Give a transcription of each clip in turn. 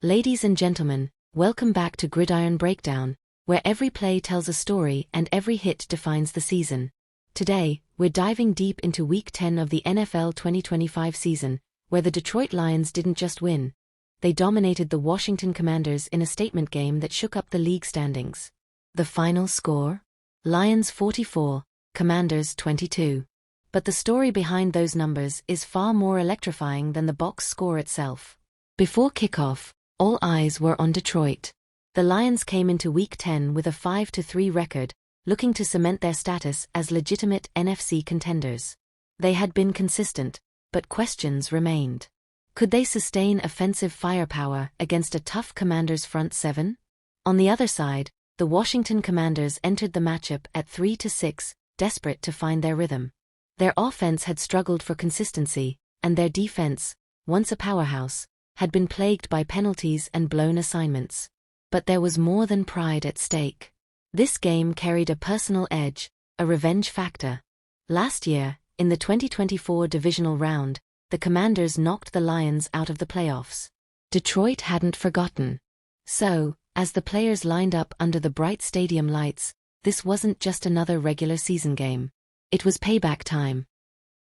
Ladies and gentlemen, welcome back to Gridiron Breakdown, where every play tells a story and every hit defines the season. Today, we're diving deep into Week 10 of the NFL 2025 season, where the Detroit Lions didn't just win. They dominated the Washington Commanders in a statement game that shook up the league standings. The final score? Lions 44, Commanders 22. But the story behind those numbers is far more electrifying than the box score itself. Before kickoff, all eyes were on Detroit. The Lions came into Week 10 with a 5-3 record, looking to cement their status as legitimate NFC contenders. They had been consistent, but questions remained. Could they sustain offensive firepower against a tough Commanders front seven? On the other side, the Washington Commanders entered the matchup at 3-6, desperate to find their rhythm. Their offense had struggled for consistency, and their defense, once a powerhouse, had been plagued by penalties and blown assignments. But there was more than pride at stake. This game carried a personal edge, a revenge factor. Last year, in the 2024 divisional round, the Commanders knocked the Lions out of the playoffs. Detroit hadn't forgotten. So, as the players lined up under the bright stadium lights, this wasn't just another regular season game. It was payback time.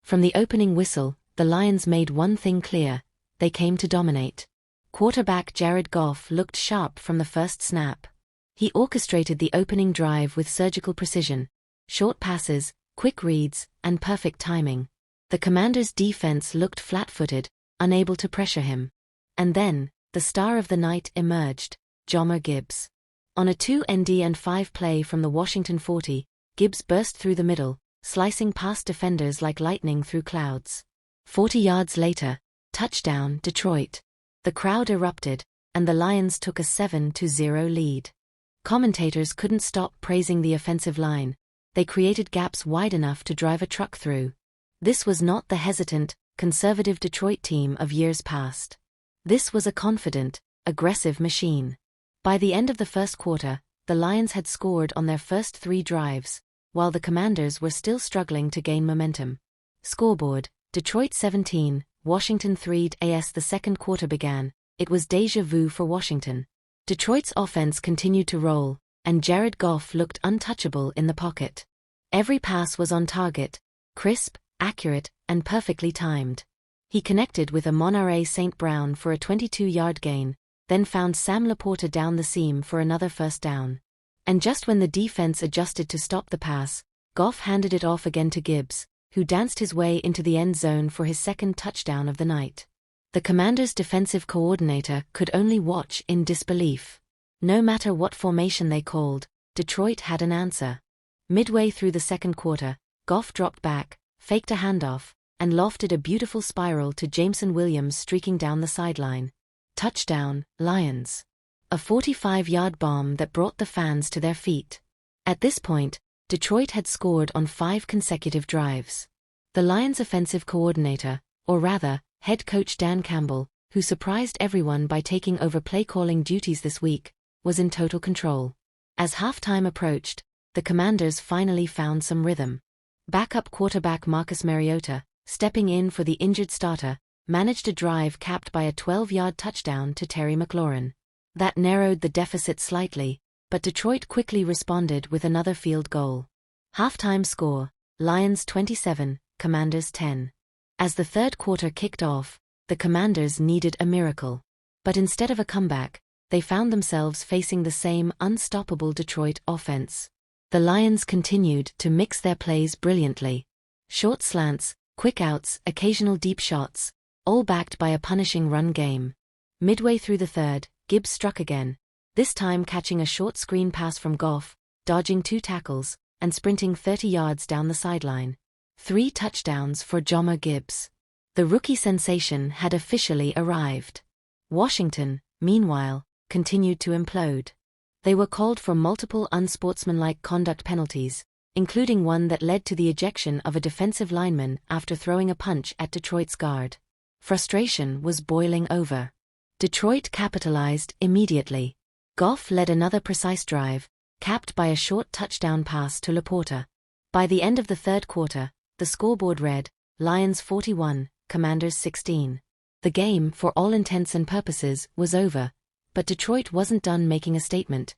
From the opening whistle, the Lions made one thing clear: they came to dominate. Quarterback Jared Goff looked sharp from the first snap. He orchestrated the opening drive with surgical precision, short passes, quick reads, and perfect timing. The Commanders' defense looked flat-footed, unable to pressure him. And then, the star of the night emerged, Jahmyr Gibbs. On a 2-and-5 play from the Washington 40, Gibbs burst through the middle, slicing past defenders like lightning through clouds. 40 yards later, touchdown, Detroit. The crowd erupted, and the Lions took a 7-0 lead. Commentators couldn't stop praising the offensive line. They created gaps wide enough to drive a truck through. This was not the hesitant, conservative Detroit team of years past. This was a confident, aggressive machine. By the end of the first quarter, the Lions had scored on their first 3 drives, while the Commanders were still struggling to gain momentum. Scoreboard: Detroit 17, Washington 3. As the second quarter began, it was déjà vu for Washington. Detroit's offense continued to roll, and Jared Goff looked untouchable in the pocket. Every pass was on target, crisp, accurate, and perfectly timed. He connected with Amon-Ra St. Brown for a 22-yard gain, then found Sam Laporta down the seam for another first down. And just when the defense adjusted to stop the pass, Goff handed it off again to Gibbs, who danced his way into the end zone for his second touchdown of the night. The Commanders' defensive coordinator could only watch in disbelief. No matter what formation they called, Detroit had an answer. Midway through the second quarter, Goff dropped back, faked a handoff, and lofted a beautiful spiral to Jameson Williams streaking down the sideline. Touchdown, Lions. A 45-yard bomb that brought the fans to their feet. At this point, Detroit had scored on 5 consecutive drives. The Lions' offensive coordinator, or rather, head coach Dan Campbell, who surprised everyone by taking over play-calling duties this week, was in total control. As halftime approached, the Commanders finally found some rhythm. Backup quarterback Marcus Mariota, stepping in for the injured starter, managed a drive capped by a 12-yard touchdown to Terry McLaurin. That narrowed the deficit slightly, but Detroit quickly responded with another field goal. Halftime score: Lions 27, Commanders 10. As the third quarter kicked off, the Commanders needed a miracle. But instead of a comeback, they found themselves facing the same unstoppable Detroit offense. The Lions continued to mix their plays brilliantly. Short slants, quick outs, occasional deep shots, all backed by a punishing run game. Midway through the third, Gibbs struck again, this time catching a short screen pass from Goff, dodging 2 tackles, and sprinting 30 yards down the sideline. 3 touchdowns for Jahmyr Gibbs. The rookie sensation had officially arrived. Washington, meanwhile, continued to implode. They were called for multiple unsportsmanlike conduct penalties, including one that led to the ejection of a defensive lineman after throwing a punch at Detroit's guard. Frustration was boiling over. Detroit capitalized immediately. Goff led another precise drive, capped by a short touchdown pass to Laporta. By the end of the third quarter, the scoreboard read, Lions 41, Commanders 16. The game, for all intents and purposes, was over, but Detroit wasn't done making a statement.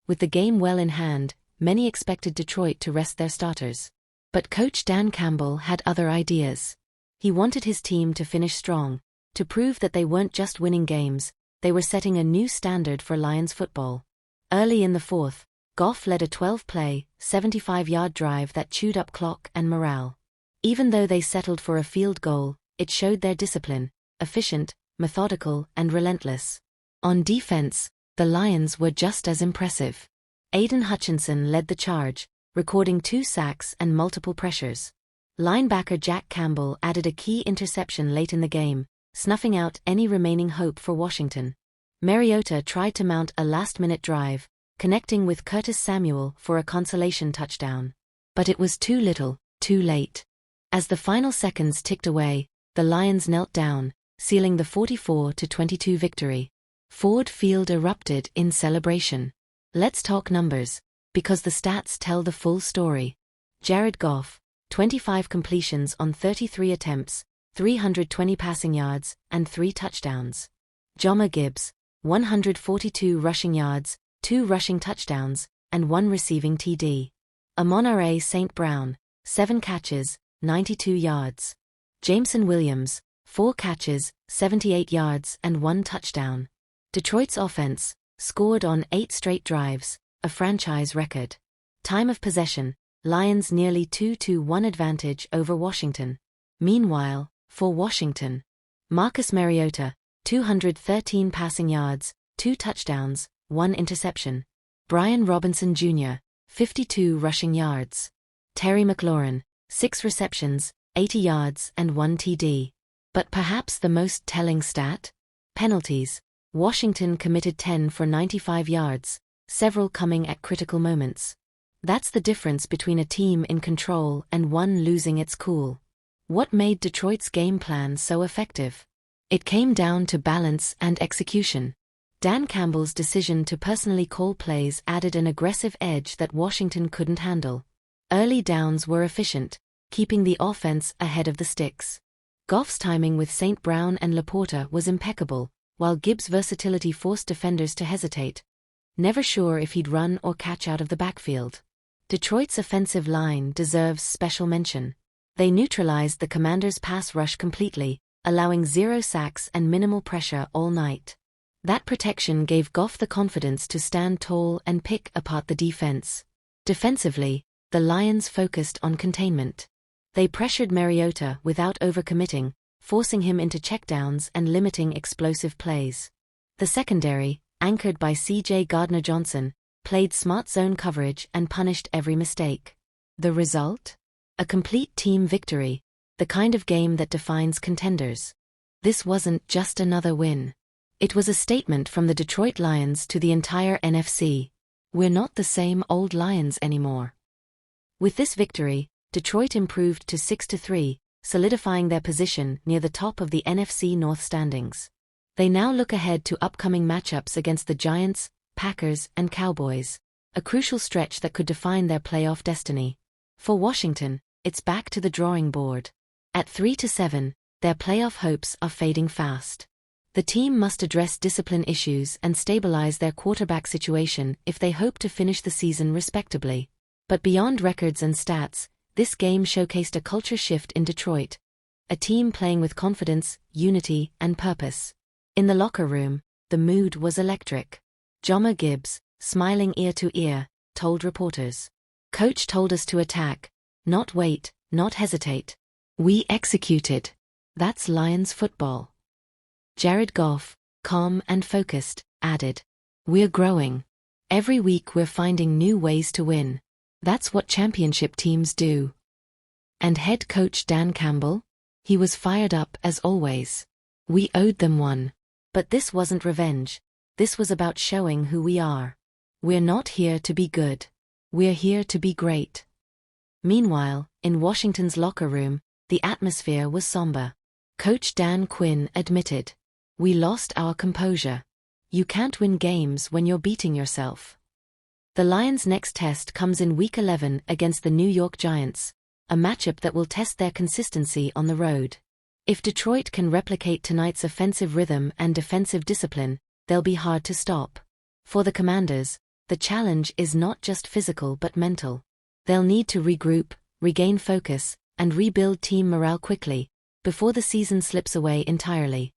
With the game well in hand, many expected Detroit to rest their starters. But coach Dan Campbell had other ideas. He wanted his team to finish strong, to prove that they weren't just winning games, they were setting a new standard for Lions football. Early in the fourth, Goff led a 12-play, 75-yard drive that chewed up clock and morale. Even though they settled for a field goal, it showed their discipline, efficient, methodical, and relentless. On defense, the Lions were just as impressive. Aiden Hutchinson led the charge, recording 2 sacks and multiple pressures. Linebacker Jack Campbell added a key interception late in the game, snuffing out any remaining hope for Washington. Mariota tried to mount a last-minute drive, connecting with Curtis Samuel for a consolation touchdown. But it was too little, too late. As the final seconds ticked away, the Lions knelt down, sealing the 44-22 victory. Ford Field erupted in celebration. Let's talk numbers, because the stats tell the full story. Jared Goff, 25 completions on 33 attempts, 320 passing yards, and 3 touchdowns. Jahmyr Gibbs, 142 rushing yards, 2 rushing touchdowns, and 1 receiving TD. Amon-Ra St. Brown, 7 catches, 92 yards. Jameson Williams, 4 catches, 78 yards, and 1 touchdown. Detroit's offense scored on 8 straight drives, a franchise record. Time of possession, Lions nearly 2-1 advantage over Washington. Meanwhile, for Washington, Marcus Mariota, 213 passing yards, 2 touchdowns, 1 interception. Brian Robinson Jr., 52 rushing yards. Terry McLaurin, 6 receptions, 80 yards, and 1 TD. But perhaps the most telling stat? Penalties. Washington committed 10 for 95 yards, several coming at critical moments. That's the difference between a team in control and one losing its cool. What made Detroit's game plan so effective? It came down to balance and execution. Dan Campbell's decision to personally call plays added an aggressive edge that Washington couldn't handle. Early downs were efficient, keeping the offense ahead of the sticks. Goff's timing with St. Brown and Laporta was impeccable, while Gibbs' versatility forced defenders to hesitate, never sure if he'd run or catch out of the backfield. Detroit's offensive line deserves special mention. They neutralized the Commanders' pass rush completely, allowing 0 sacks and minimal pressure all night. That protection gave Goff the confidence to stand tall and pick apart the defense. Defensively, the Lions focused on containment. They pressured Mariota without overcommitting, forcing him into checkdowns and limiting explosive plays. The secondary, anchored by C.J. Gardner-Johnson, played smart zone coverage and punished every mistake. The result? A complete team victory, the kind of game that defines contenders. This wasn't just another win. It was a statement from the Detroit Lions to the entire NFC. We're not the same old Lions anymore. With this victory, Detroit improved to 6-3, solidifying their position near the top of the NFC North standings. They now look ahead to upcoming matchups against the Giants, Packers, and Cowboys, a crucial stretch that could define their playoff destiny. For Washington, it's back to the drawing board. At 3-7, their playoff hopes are fading fast. The team must address discipline issues and stabilize their quarterback situation if they hope to finish the season respectably. But beyond records and stats, this game showcased a culture shift in Detroit. A team playing with confidence, unity, and purpose. In the locker room, the mood was electric. Jahmyr Gibbs, smiling ear to ear, told reporters, "Coach told us to attack, not wait, not hesitate. We executed. That's Lions football." Jared Goff, calm and focused, added, "We're growing. Every week we're finding new ways to win. That's what championship teams do." And head coach Dan Campbell? He was fired up as always. "We owed them one. But this wasn't revenge. This was about showing who we are. We're not here to be good. We're here to be great." Meanwhile, in Washington's locker room, the atmosphere was somber. Coach Dan Quinn admitted, "We lost our composure. You can't win games when you're beating yourself." The Lions' next test comes in Week 11 against the New York Giants, a matchup that will test their consistency on the road. If Detroit can replicate tonight's offensive rhythm and defensive discipline, they'll be hard to stop. For the Commanders, the challenge is not just physical but mental. They'll need to regroup, regain focus, and rebuild team morale quickly, before the season slips away entirely.